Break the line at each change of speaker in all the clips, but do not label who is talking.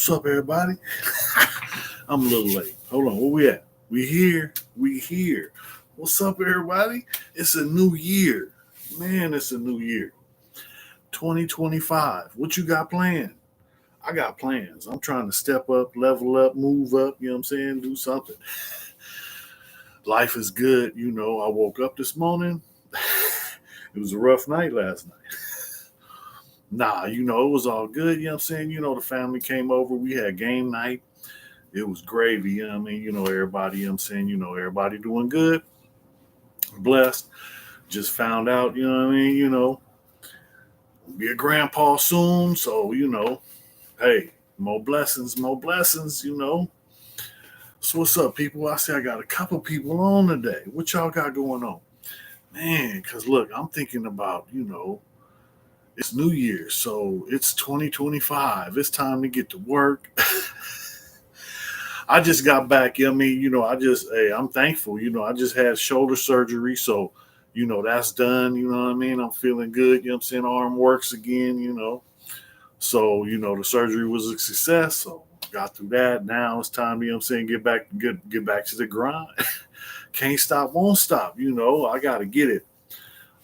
What's up, everybody? I'm a little late. Hold on, where we at? We here. We here. What's up, everybody? It's a new year. Man, it's a new year. 2025. What you got planned? I got plans. I'm trying to step up, level up, move up, you know what I'm saying? Do something. Life is good. I woke up this morning. It was a rough night last night. Nah, it was all good, you know what I'm saying? The family came over. We had game night. It was gravy, you know what I mean? Everybody, you know what I'm saying? Everybody doing good, blessed. Just found out, you know what I mean? Be a grandpa soon. So, hey, more blessings. So, what's up, people? I say I got a couple people on today. What y'all got going on? Man, because look, I'm thinking about, it's New Year. So, it's 2025. It's time to get to work. I just got back. Hey, I'm thankful. I just had shoulder surgery. So, that's done. You know what I mean? I'm feeling good. You know what I'm saying? Arm works again. So, the surgery was a success. So, got through that. Now it's time, you know what I'm saying, get back to the grind. Can't stop, won't stop. I got to get it.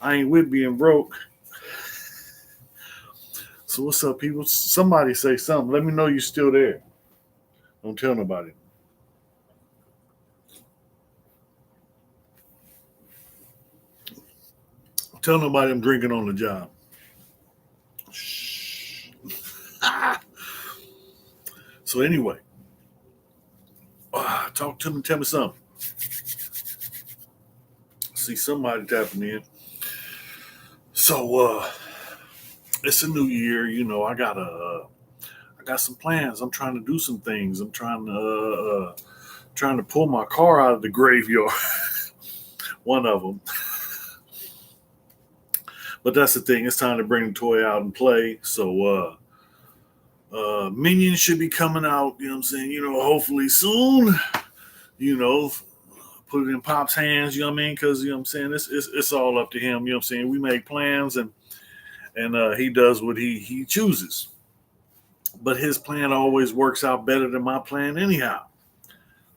I ain't with being broke. So, what's up, people? Somebody say something. Let me know you're still there. Don't tell nobody. Tell nobody I'm drinking on the job. Shh. So anyway, talk to me. Tell me something. See somebody tapping in. So it's a new year. I got some plans. I'm trying to do some things. I'm trying to pull my car out of the graveyard. One of them. But that's the thing. It's time to bring the toy out and play. So Minions should be coming out. You know what I'm saying? Hopefully soon. You know, put it in Pop's hands. You know what I mean? Because you know what I'm saying. It's all up to him. You know what I'm saying? We make plans and he does what he chooses. But his plan always works out better than my plan anyhow.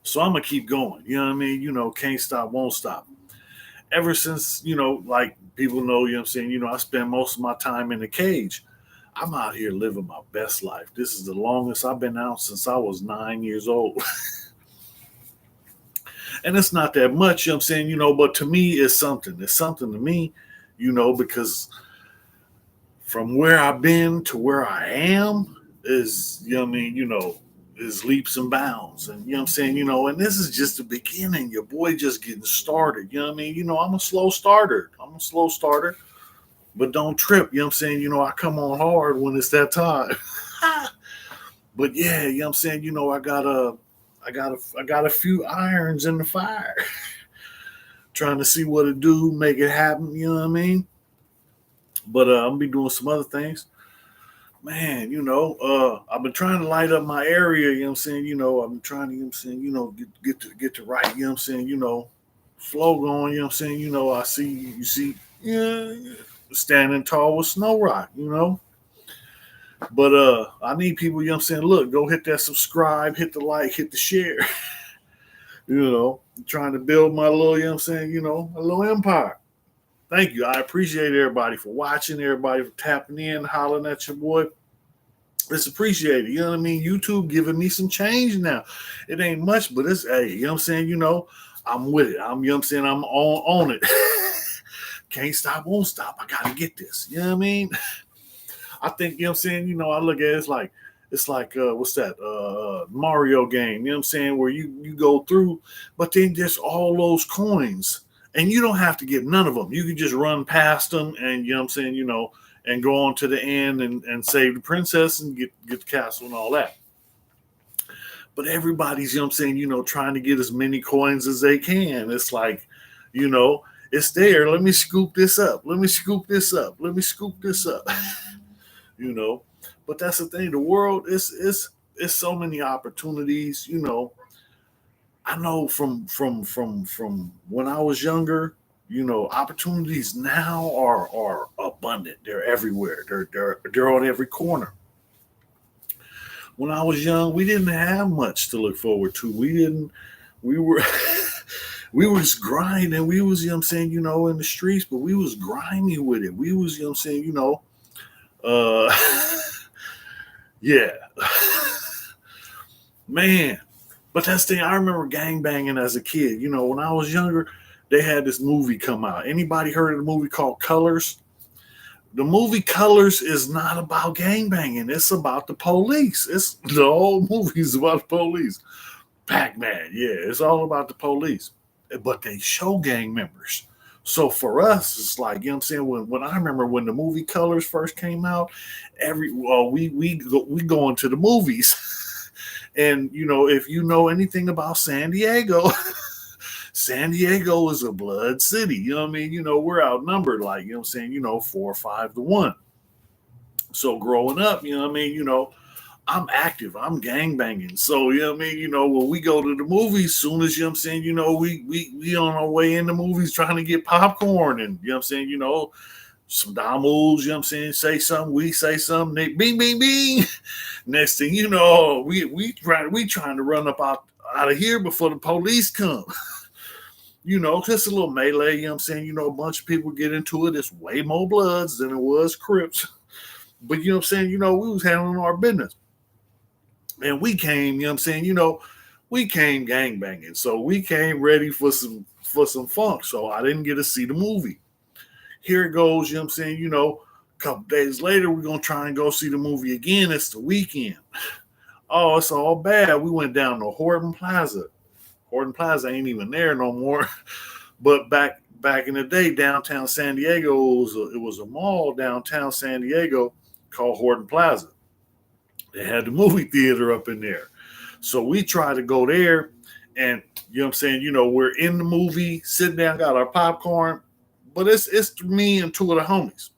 So I'm gonna keep going. You know what I mean? Can't stop, won't stop. Ever since, like people know, you know what I'm saying, I spend most of my time in the cage. I'm out here living my best life. This is the longest I've been out since I was 9 years old. And it's not that much, you know what I'm saying, but to me it's something. It's something to me, because from where I've been to where I am is, is leaps and bounds. And you know what I'm saying, and this is just the beginning. Your boy just getting started. You know what I mean? I'm a slow starter. But don't trip. You know what I'm saying? I come on hard when it's that time. But yeah, you know what I'm saying? I got a few irons in the fire. Trying to see what to do, make it happen, you know what I mean? But I'm gonna be doing some other things. Man, I've been trying to light up my area, you know what I'm saying? I've been trying to, you know what I'm saying, get to right, you know what I'm saying, flow going, you know what I'm saying? I see you see yeah, standing tall with Snow Rock, But I need people, you know what I'm saying? Look, go hit that subscribe, hit the like, hit the share. Trying to build my little, you know what I'm saying, a little empire. Thank you. I appreciate everybody for watching, everybody for tapping in, hollering at your boy. It's appreciated. You know what I mean? YouTube giving me some change now. It ain't much, but it's, hey, you know what I'm saying? I'm with it. You know what I'm saying? I'm on it. Can't stop, won't stop. I gotta get this. You know what I mean? I think, you know what I'm saying? I look at it, it's like what's that? Mario game, you know what I'm saying? Where you go through, but then there's all those coins. And you don't have to get none of them. You can just run past them and you know what I'm saying, and go on to the end and save the princess and get the castle and all that. But everybody's, you know what I'm saying, trying to get as many coins as they can. It's like, you know, it's there. Let me scoop this up. Let me scoop this up. Let me scoop this up. you know. But that's the thing. The world is so many opportunities. I know from when I was younger. Opportunities now are abundant. They're everywhere. They're on every corner. when I was young, we didn't have much to look forward to. We were we was grinding. We was, in the streets, but we was grimy with it. We was, uh yeah. Man. But that's the thing, I remember gang banging as a kid. When I was younger, they had this movie come out. Anybody heard of the movie called Colors? The movie Colors is not about gang banging. It's about the police. It's the whole movie is about the police. Pac-Man, yeah, it's all about the police. But they show gang members. So for us, it's like, when I remember when the movie Colors first came out, we go into the movies. And if you know anything about San Diego, San Diego is a blood city. You know what I mean? We're outnumbered, like, 4 or 5 to 1. So growing up, I'm active. I'm gang banging. So, when we go to the movies, soon as, we on our way in the movies trying to get popcorn and, some domos, say something, we say something, they bing, bing, bing. Next thing you know, we trying to run up out of here before the police come. Just a little melee, a bunch of people get into it. It's way more Bloods than it was Crips. But we was handling our business. And we came, we came gang banging. So we came ready for some funk. So I didn't get to see the movie. Here it goes, a couple days later, we're going to try and go see the movie again. It's the weekend. Oh, it's all bad. We went down to Horton Plaza. Horton Plaza ain't even there no more. But back in the day, downtown San Diego, it was a mall downtown San Diego called Horton Plaza. They had the movie theater up in there. So we tried to go there and, we're in the movie, sitting down, got our popcorn. But it's me and 2 of the homies.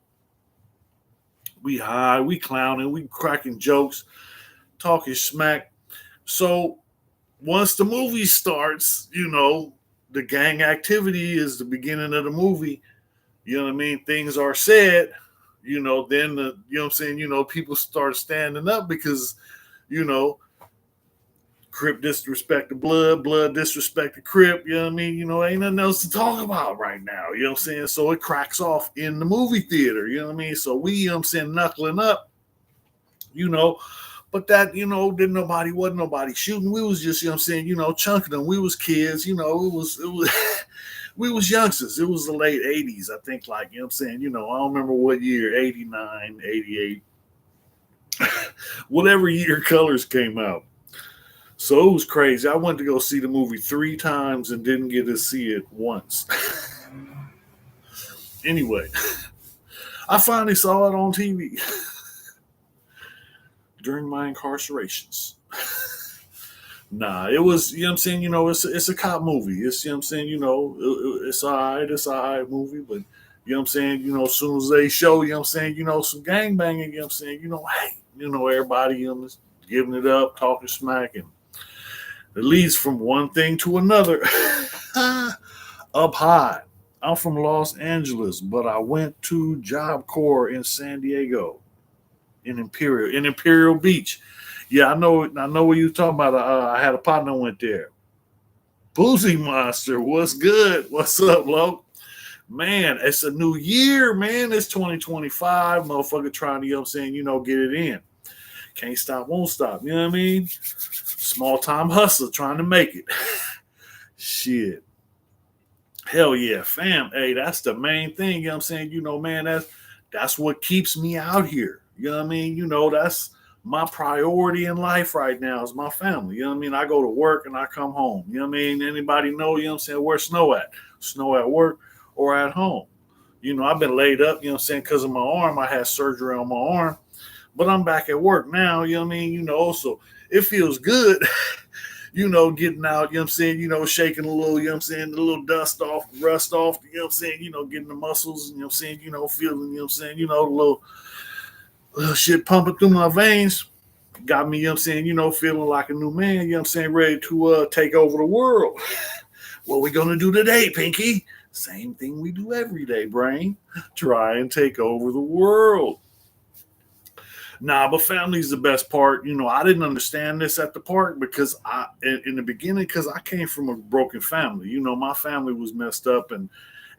We high, we clowning, we cracking jokes, talking smack. So once the movie starts, the gang activity is the beginning of the movie. You know what I mean? Things are said. Then people start standing up because, Crip disrespect the blood disrespect the Crip, you know what I mean? Ain't nothing else to talk about right now, you know what I'm saying? So it cracks off in the movie theater, you know what I mean? So we, knuckling up, but that, wasn't nobody shooting. We was just, chunking them. We was kids, it was we was youngsters. It was the late 80s, I think, like, I don't remember what year, 89, 88, whatever year Colors came out. So it was crazy. I went to go see the movie 3 times and didn't get to see it once. Anyway, I finally saw it on TV during my incarcerations. Nah, it was, it's a cop movie. It's, it's all right movie, but, as soon as they show, some gang banging, hey, everybody, is giving it up, talking smack, and it leads from one thing to another. Up high. I'm from Los Angeles, but I went to Job Corps in San Diego, in Imperial Beach. Yeah, I know what you're talking about. I had a partner who went there. Boozy Monster, what's good? What's up, Lo? Man, it's a new year, man. It's 2025. Motherfucker trying to, get it in. Can't stop, won't stop. You know what I mean? Small time hustler trying to make it. Shit. Hell yeah, fam. Hey, that's the main thing. You know what I'm saying? Man, that's what keeps me out here. You know what I mean? That's my priority in life right now is my family. You know what I mean? I go to work and I come home. You know what I mean? Anybody know, where's Snow at? Snow at work or at home. I've been laid up, because of my arm. I had surgery on my arm. But I'm back at work now, you know what I mean? So it feels good, getting out, shaking a little, the little dust off, rust off, getting the muscles, feeling, the little shit pumping through my veins. Got me, feeling like a new man, ready to take over the world. What we gonna do today, Pinky? Same thing we do every day, brain. Try and take over the world. Nah, but family's the best part. I didn't understand this at the park because in the beginning, because I came from a broken family. My family was messed up, and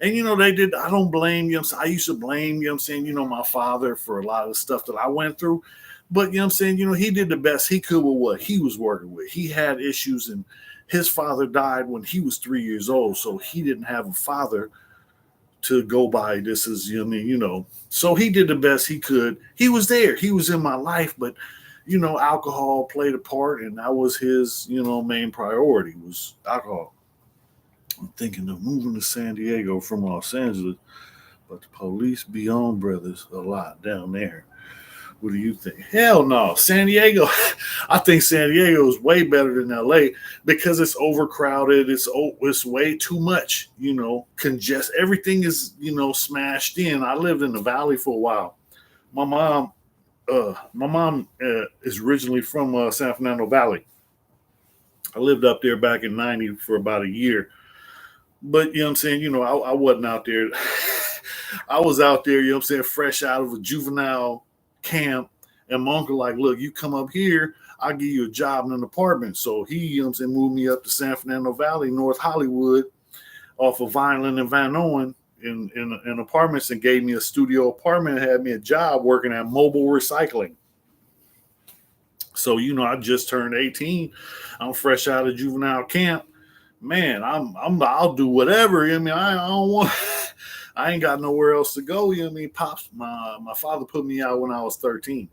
they did. I don't blame you. I used to blame, I'm saying, my father for a lot of the stuff that I went through. But I'm saying, he did the best he could with what he was working with. He had issues, and his father died when he was 3 years old, so he didn't have a father to go by. This is, so he did the best he could. He was there. He was in my life, but alcohol played a part, and that was his, main priority was alcohol. I'm thinking of moving to San Diego from Los Angeles, but the police be on brothers a lot down there. What do you think? Hell no. San Diego, I think San Diego is way better than LA because it's overcrowded. It's way too much, Everything is, smashed in. I lived in the valley for a while. My mom, is originally from San Fernando Valley. I lived up there back in '90 for about a year. But I'm saying, I wasn't out there. I was out there, I'm saying, fresh out of a juvenile camp. And my uncle, like, look, you come up here, I'll give you a job in an apartment. So he, I'm saying, moved me up to San Fernando Valley, North Hollywood, off of Vineland and Van Owen in apartments, and gave me a studio apartment and had me a job working at Mobile Recycling. So, I just turned 18. I'm fresh out of juvenile camp. Man, I'll do whatever. I don't want I ain't got nowhere else to go. Pops, my father put me out when I was 13.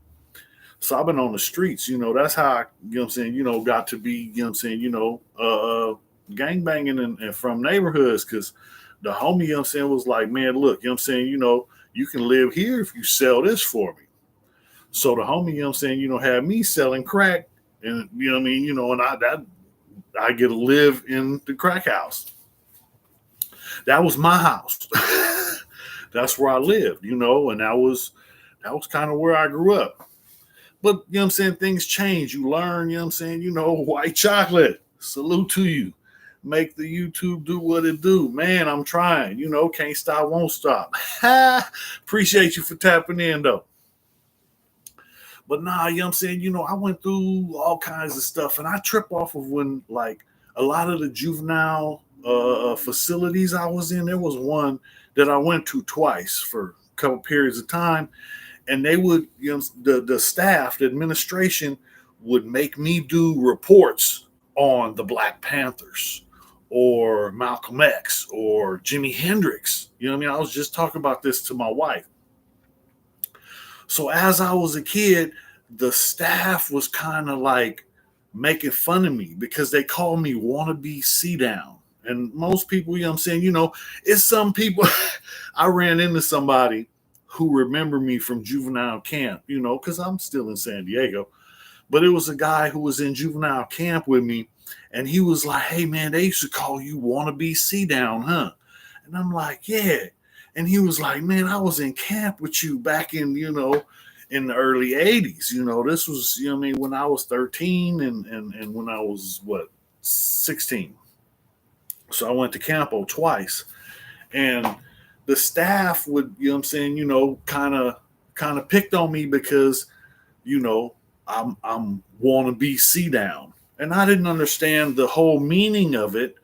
So I've been on the streets, that's how I, got to be, gang banging and from neighborhoods, because the homie, was like, man, look, you can live here if you sell this for me. So the homie, had me selling crack, and and I get to live in the crack house. That was my house. That's where I lived, and that was kind of where I grew up. But things change. You learn, white chocolate. Salute to you. Make the YouTube do what it do. Man, I'm trying. Can't stop, won't stop. Appreciate you for tapping in though. But nah, I went through all kinds of stuff, and I trip off of when, like, a lot of the juvenile facilities I was in. There was one that I went to twice for a couple periods of time, and they would, the staff, the administration would make me do reports on the Black Panthers or Malcolm X or Jimi Hendrix. I was just talking about this to my wife. So as I was a kid, the staff was kind of like making fun of me because they called me wannabe C-Down. And most people, it's some people. I ran into somebody who remember me from juvenile camp, because I'm still in San Diego. But it was a guy who was in juvenile camp with me, and he was like, hey, man, they used to call you wannabe C-Down, huh? And I'm like, yeah. And he was like, man, I was in camp with you back in, in the early 80s. This was, when I was 13 and when I was, 16. So I went to Campo twice. And the staff would, kind of picked on me because, I'm want to be C-Down. And I didn't understand the whole meaning of it.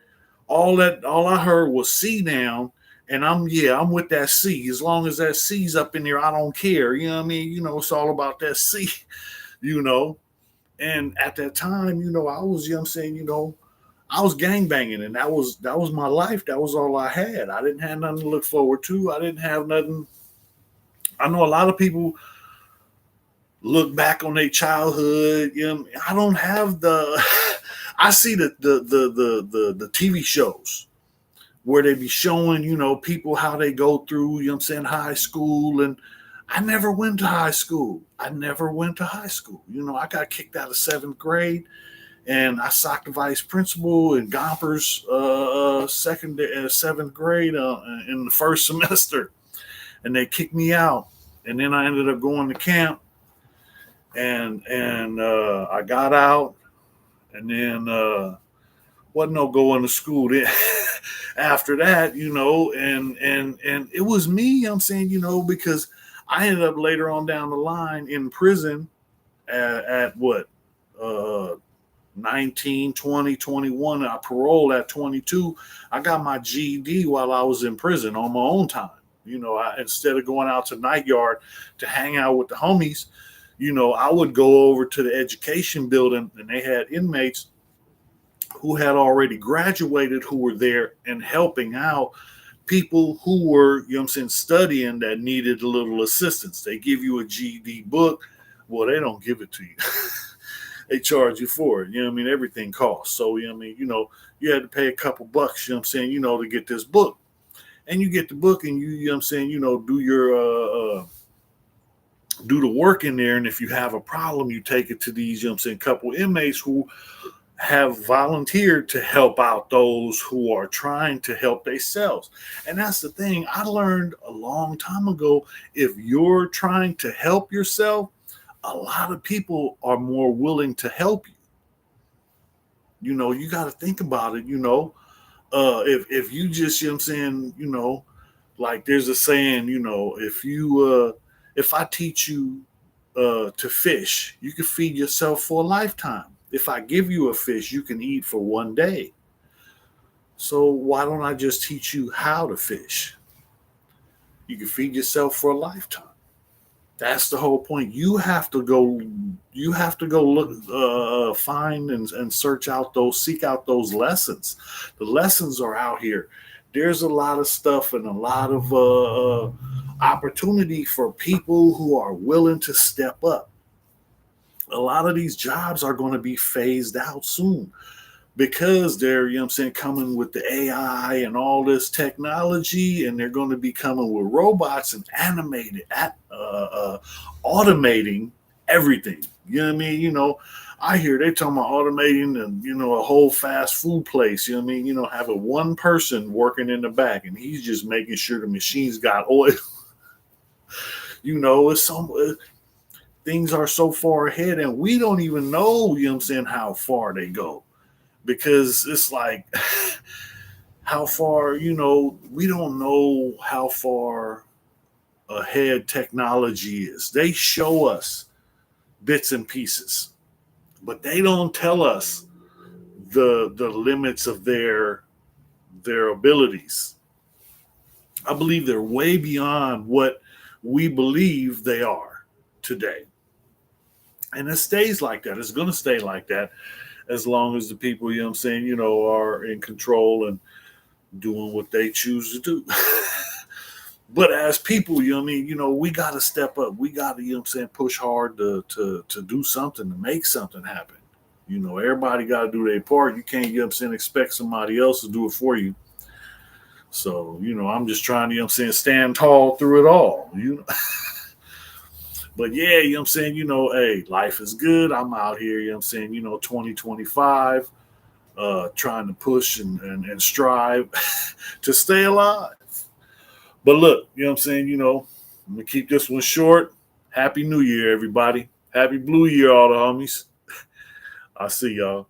All I heard was C-Down. And I'm with that C. As long as that C's up in there, I don't care. It's all about that C, And at that time, I was, I was gangbanging, and that was my life. That was all I had. I didn't have nothing to look forward to. I didn't have nothing. I know a lot of people look back on their childhood. I don't have the. I see the TV shows where they be showing, people how they go through, high school. And I never went to high school. I got kicked out of 7th grade, and I socked the vice principal in Gompers 7th grade in the first semester. And they kicked me out. And then I ended up going to camp, and I got out, and then wasn't no going to school then. After that, and it was me, because I ended up later on down the line in prison at what, uh, 19, 20, 21. I paroled at 22. I got my GED while I was in prison on my own time. Instead of going out to night yard to hang out with the homies, I would go over to the education building, and they had inmates who had already graduated who were there and helping out people who were, studying that needed a little assistance. They give you a GED book. Well, they don't give it to you. They charge you for it. Everything costs. So, you had to pay a couple bucks, to get this book. And you get the book and do your do the work in there. And if you have a problem, you take it to these, couple inmates who have volunteered to help out those who are trying to help themselves. And that's the thing I learned a long time ago. If you're trying to help yourself, a lot of people are more willing to help you. You got to think about it. If you just, like there's a saying, if I teach you to fish, you can feed yourself for a lifetime. If I give you a fish, you can eat for one day. So why don't I just teach you how to fish? You can feed yourself for a lifetime. That's the whole point. You have to go look, find and search out seek out those lessons. The lessons are out here. There's a lot of stuff and a lot of opportunity for people who are willing to step up. A lot of these jobs are going to be phased out soon because they're, coming with the AI and all this technology, and they're going to be coming with robots and automating everything. You know what I mean? I hear they talking about automating and, a whole fast food place, having one person working in the back and he's just making sure the machine's got oil. It's things are so far ahead and we don't even know, how far they go, because it's like how far, we don't know how far ahead technology is. They show us bits and pieces, but they don't tell us the limits of their abilities. I believe they're way beyond what we believe they are today. And it stays like that. It's going to stay like that as long as the people, are in control and doing what they choose to do. But as people, we got to step up. We got to, push hard to do something, to make something happen. Everybody got to do their part. You can't, expect somebody else to do it for you. So, I'm just trying to, stand tall through it all, But yeah, hey, life is good. I'm out here, 2025, trying to push and strive to stay alive. But look, I'm going to keep this one short. Happy New Year, everybody. Happy Blue Year, all the homies. I'll see y'all.